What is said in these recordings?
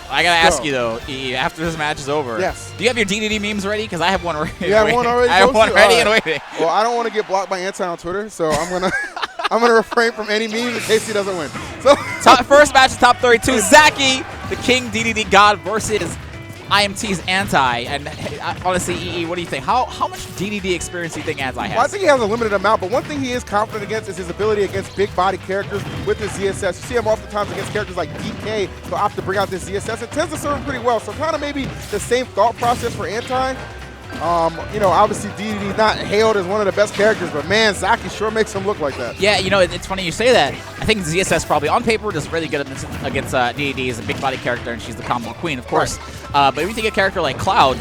I gotta ask you though, E, after this match is over. Yes. Do you have your DDD memes ready? Because I have one ready. You have one already? I have one ready and waiting. Well, I don't want to get blocked by Anti on Twitter, so I'm gonna I'm gonna refrain from any memes in case he doesn't win. So First match is top 32. Zaki, the King DDD God versus IMT's Anti. And honestly, EE, what do you think? How much DDD experience do you think Anti has? Well, I think he has a limited amount, but one thing he is confident against is his ability against big body characters with his ZSS. You see him oftentimes against characters like DK, so opt to bring out this ZSS. It tends to serve him pretty well, so kind of maybe the same thought process for Anti. You know, obviously DDD not hailed as one of the best characters, but man, Zaki sure makes him look like that. Yeah, you know, it's funny you say that. I think ZSS probably on paper is really good against DDD as a big body character, and she's the combo queen, of course. Right. But if you think a character like Cloud,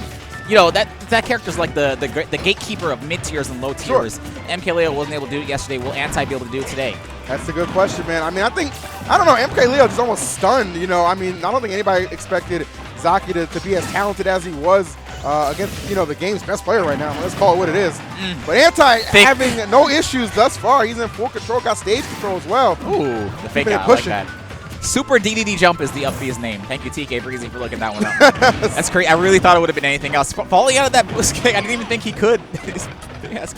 you know, that character's like the gatekeeper of mid tiers and low tiers. Sure. MK Leo wasn't able to do it yesterday. Will Anti be able to do it today? That's a good question, man. I mean, I don't know, MK Leo just almost stunned, you know. I mean, I don't think anybody expected Zaki to be as talented as he was against, you know, the game's best player right now. Let's call it what it is. But Anti having no issues thus far. He's in full control, got stage control as well. Ooh, the fake out, I like that. Super DDD Jump is the upbeat's name. Thank you, TK Breezy, for looking that one up. That's great. I really thought it would have been anything else. Falling out of that boost kick, I didn't even think he could.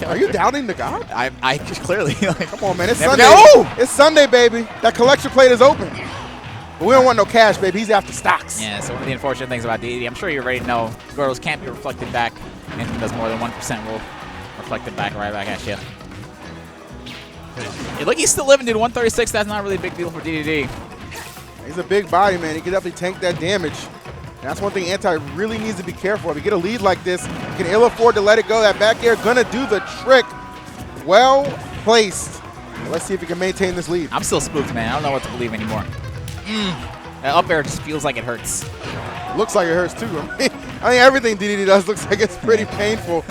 Are you doubting the god? I clearly. Like, come on, man. It's Sunday. Oh! It's Sunday, baby. That collection plate is open. But we don't want no cash, baby. He's after stocks. Yeah, so one of the unfortunate things about DDD, I'm sure you already know, Gordos can't be reflected back. Anything that does more than 1% will reflect it back right back at you. Hey, look, he's still living, dude. 136, that's not really a big deal for DDD. He's a big body, man. He can definitely tank that damage. And that's one thing Anti really needs to be careful of. If you get a lead like this, you can ill afford to let it go. That back air gonna do the trick. Well placed. Let's see if he can maintain this lead. I'm still spooked, man. I don't know what to believe anymore. That up air just feels like it hurts. Looks like it hurts too. I mean everything DDD does looks like it's pretty painful.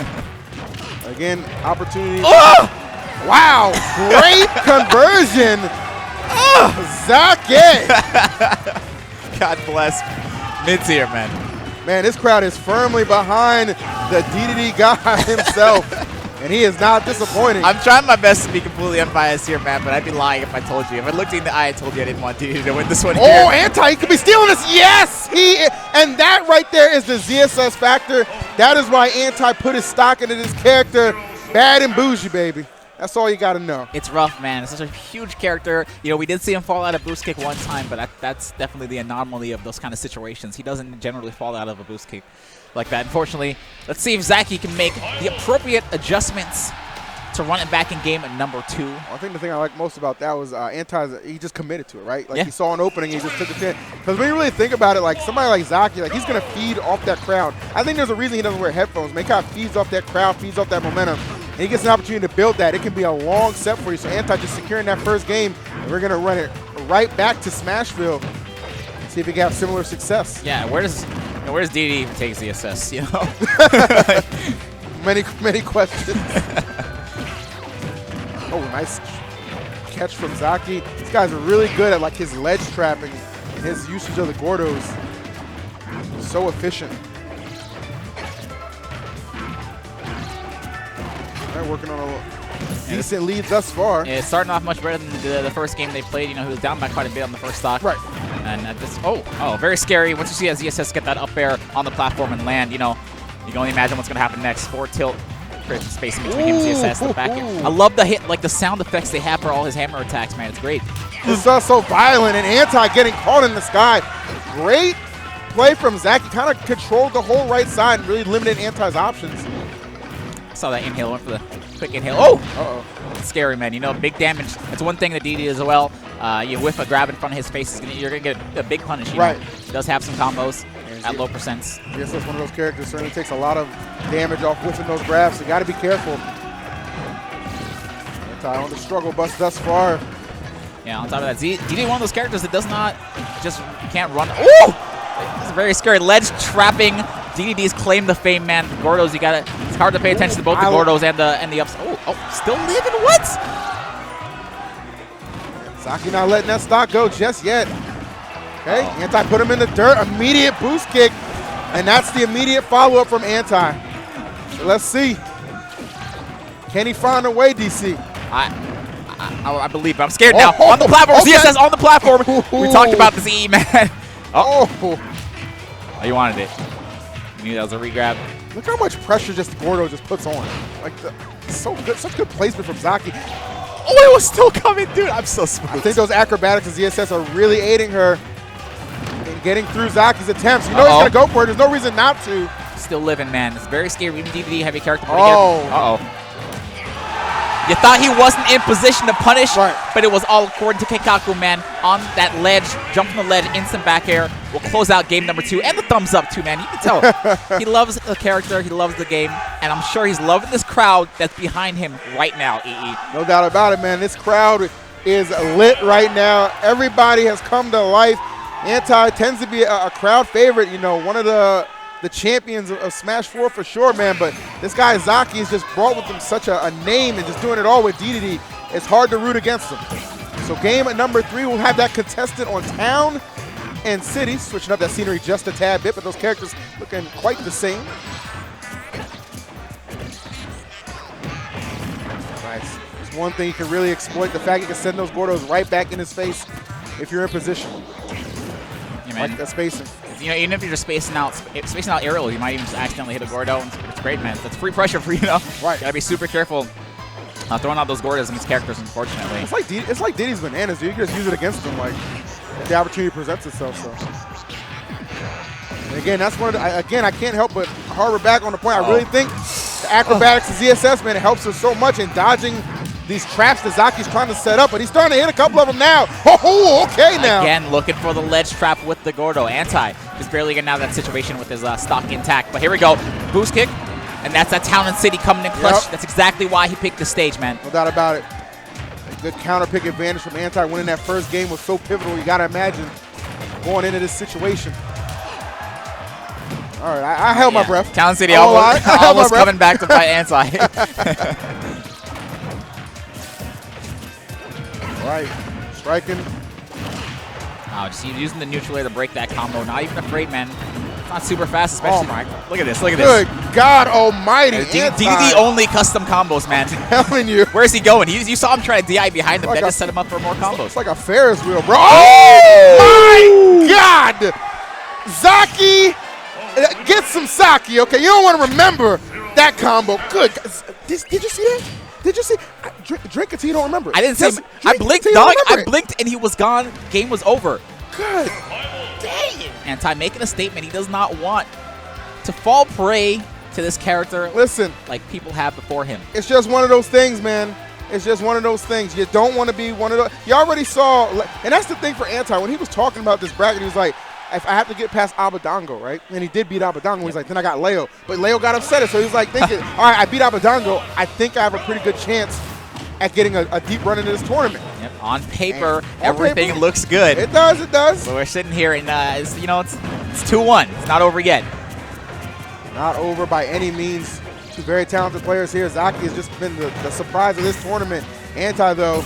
Again, opportunity. Oh! Wow, great conversion. Zaki! God bless mid-tier, man. Man, this crowd is firmly behind the DDD guy himself, and he is not disappointing. I'm trying my best to be completely unbiased here, man, but I'd be lying if I told you. If I looked you in the eye, I told you I didn't want DDD to win this one here. Oh, Anti, he could be stealing this. Yes! And that right there is the ZSS factor. That is why Anti put his stock into this character. Bad and bougie, baby. That's all you got to know. It's rough, man. It's such a huge character. You know, we did see him fall out of boost kick one time, but that's definitely the anomaly of those kind of situations. He doesn't generally fall out of a boost kick like that. Unfortunately, let's see if Zaki can make the appropriate adjustments to run it back in game at number 2. Well, I think the thing I like most about that was Anti's, he just committed to it, right? Like he saw an opening, he just took it in. Because when you really think about it, like somebody like Zaki, like he's going to feed off that crowd. I think there's a reason he doesn't wear headphones. Man, he kind of feeds off that crowd, feeds off that momentum. And he gets an opportunity to build that. It can be a long set for you. So Anti just securing that first game, and we're going to run it right back to Smashville. See if he can have similar success. Yeah, where does DDD even take ZSS, you know? many questions. Oh, nice catch from Zaki. These guys are really good at like his ledge trapping and his usage of the Gordos. So efficient. They're working on a decent lead thus far. Yeah, it's starting off much better than the first game they played. You know, he was down by quite a bit on the first stock. Right. And just, very scary. Once you see as ZSS get that up air on the platform and land, you know, you can only imagine what's going to happen next. Forward tilt, create some space in between him and ZSS, the back air. I love the hit, like the sound effects they have for all his hammer attacks, man. It's great. This is so violent, and Anti getting caught in the sky. Great play from Zaki. Kind of controlled the whole right side and really limited Anti's options. Saw that inhale, went for the quick inhale. Oh! It's scary, man. You know, big damage. That's one thing that DD as well. You whiff a grab in front of his face, you're going to get a big punish. You know? He does have some combos at low percents. Yes, that's one of those characters. Certainly takes a lot of damage off whiffing those grabs, so you got to be careful. Anti on the struggle bus thus far. Yeah, on top of that, DD one of those characters that does not just can't run. Oh! It's very scary. Ledge trapping. DDD's claim the fame, man. Gordos, you got it. It's hard to pay attention to both the Gordos and the ups. Still living. What? Zaki not letting that stock go just yet. Okay, Anti put him in the dirt. Immediate boost kick, and that's the immediate follow-up from Anti. So let's see. Can he find a way, DC? I believe, but I'm scared now. On the platform, ZSS on the platform. We talked about this E, man. Oh, you wanted it. You knew that was a re-grab. Look how much pressure just Gordo just puts on. Like, so good, such good placement from Zaki. Oh, it was still coming, dude. I'm so smooth. I think those acrobatics of ZSS are really aiding her in getting through Zaki's attempts. You know he's going to go for it. There's no reason not to. Still living, man. It's very scary. Even DDD heavy character. Oh. Uh-oh. You thought he wasn't in position to punish, but it was all according to Keikaku, man. On that ledge, jump from the ledge, instant back air. We'll close out game number 2. And the thumbs up, too, man. You can tell. He loves the character. He loves the game. And I'm sure he's loving this crowd that's behind him right now, EE. No doubt about it, man. This crowd is lit right now. Everybody has come to life. Anti tends to be a crowd favorite, you know, one of the champions of Smash 4 for sure, man. But this guy Zaki has just brought with him such a name and just doing it all with DDD. It's hard to root against him. So game at number 3, we'll have that contestant on Town and City, switching up that scenery just a tad bit, but those characters looking quite the same. Nice. There's one thing you can really exploit, the fact you can send those Gordos right back in his face if you're in position. Yeah, man. Like that spacing. You know, even if you're just spacing out Hyrule, you might even just accidentally hit a Gordo. It's great, man. That's free pressure for you, know. Right. Gotta be super careful. Throwing out those Gordos against characters, unfortunately. It's like Diddy's bananas, dude. You can just use it against them, like if the opportunity presents itself. So, and again, that's one of the, again, I can't help but harbor back on the point. I really think the acrobatics of ZSS, man, it helps us so much in dodging these traps that Zaki's trying to set up, but he's starting to hit a couple of them now. Oh, okay now. Again, looking for the ledge trap with the Gordo. Anti is barely getting out of that situation with his stock intact. But here we go. Boost kick. And that's that Town and City coming in clutch. Yep. That's exactly why he picked the stage, man. No doubt about it. A good counter pick advantage from Anti. Winning that first game was so pivotal. You got to imagine going into this situation. All right, I held my breath. Town City almost coming back to fight Anti. Right, striking. Wow, just using the neutral air to break that combo. Not even afraid, man. It's not super fast, especially. Oh my. Look at this, look at this. Good God almighty. DDD only custom combos, man. I'm telling you. Where's he going? You saw him try to DI behind him, then just set him up for more combos. It's like a Ferris wheel, bro. Oh my God. Zaki, get some Saki, okay? You don't want to remember that combo. Good. Did you see that? Did you see? Drink it till you don't remember. I didn't see. I blinked, dog. I blinked and he was gone. Game was over. Good. Dang it. Anti making a statement. He does not want to fall prey to this character. Listen, like people have before him. It's just one of those things, man. It's just one of those things. You don't want to be one of those. You already saw, and that's the thing for Anti. When he was talking about this bracket, he was like, if I have to get past Abadango, right? And he did beat Abadango. He's like, then I got Leo. But Leo got upset. So he was like thinking, all right, I beat Abadango. I think I have a pretty good chance at getting a deep run into this tournament. Yep. On paper, everything looks good. It does, it does. But we're sitting here and, you know, it's 2-1. It's not over yet. Not over by any means. Two very talented players here. Zaki has just been the surprise of this tournament. Anti, though,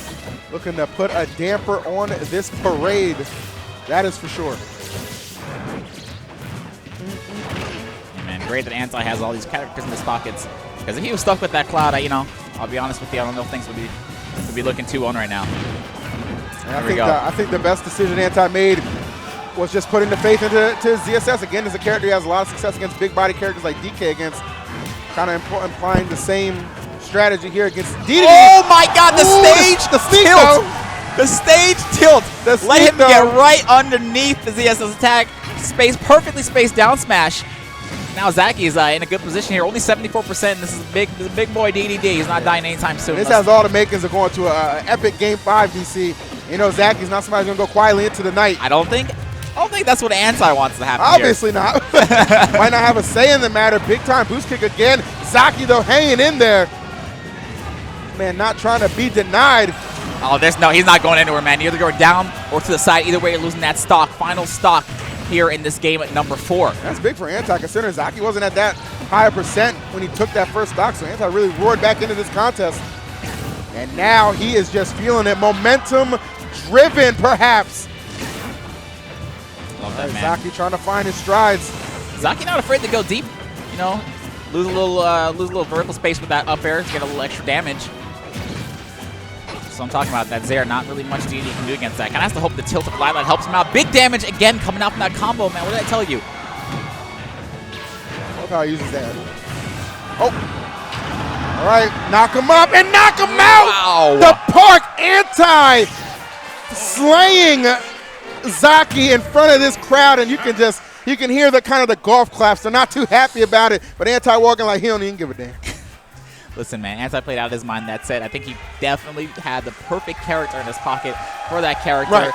looking to put a damper on this parade. That is for sure. Man, great that Anti has all these characters in his pockets. Because if he was stuck with that Cloud, you know, I'll be honest with you, I don't know if things would be looking 2-1 right now. I think the best decision Anti made was just putting the faith into ZSS. Again, as a character, he has a lot of success against big body characters like DK, against kind of implying the same strategy here against DDD. Oh my God, the stage the tilt. The stage tilt. Let him get right underneath the ZSS attack. Perfectly spaced down smash. Now Zaki is in a good position here. Only 74%. This is the big boy DDD. He's not dying anytime soon. This has all the makings of going to an epic Game 5 DC. You know, Zaki's not somebody who's going to go quietly into the night. I don't think that's what Anti wants to happen. Obviously not. Might not have a say in the matter. Big time boost kick again. Zaki, though, hanging in there. Man, not trying to be denied. Oh, he's not going anywhere, man. You're either going down or to the side. Either way, you're losing that stock. Final stock here in this game at number 4. That's big for Anti, considering Zaki wasn't at that high a percent when he took that first stock, so Anti really roared back into this contest. And now he is just feeling it. Momentum driven, perhaps. Love that, man. Zaki trying to find his strides. Zaki not afraid to go deep, you know, lose a little vertical space with that up air to get a little extra damage. So I'm talking about that ZR, not really much DD can do against that. Kind of has to hope the tilt of Lilac helps him out. Big damage again coming out from that combo, man. What did I tell you? how he uses that. Oh. All right, knock him up and knock him out. Wow. The Park anti-slaying Zaki in front of this crowd, and you can hear the kind of the golf claps. They're not too happy about it, but Anti walking like he don't even give a damn. Listen, man, Anti played out of his mind. That said, I think he definitely had the perfect character in his pocket for that character. Right.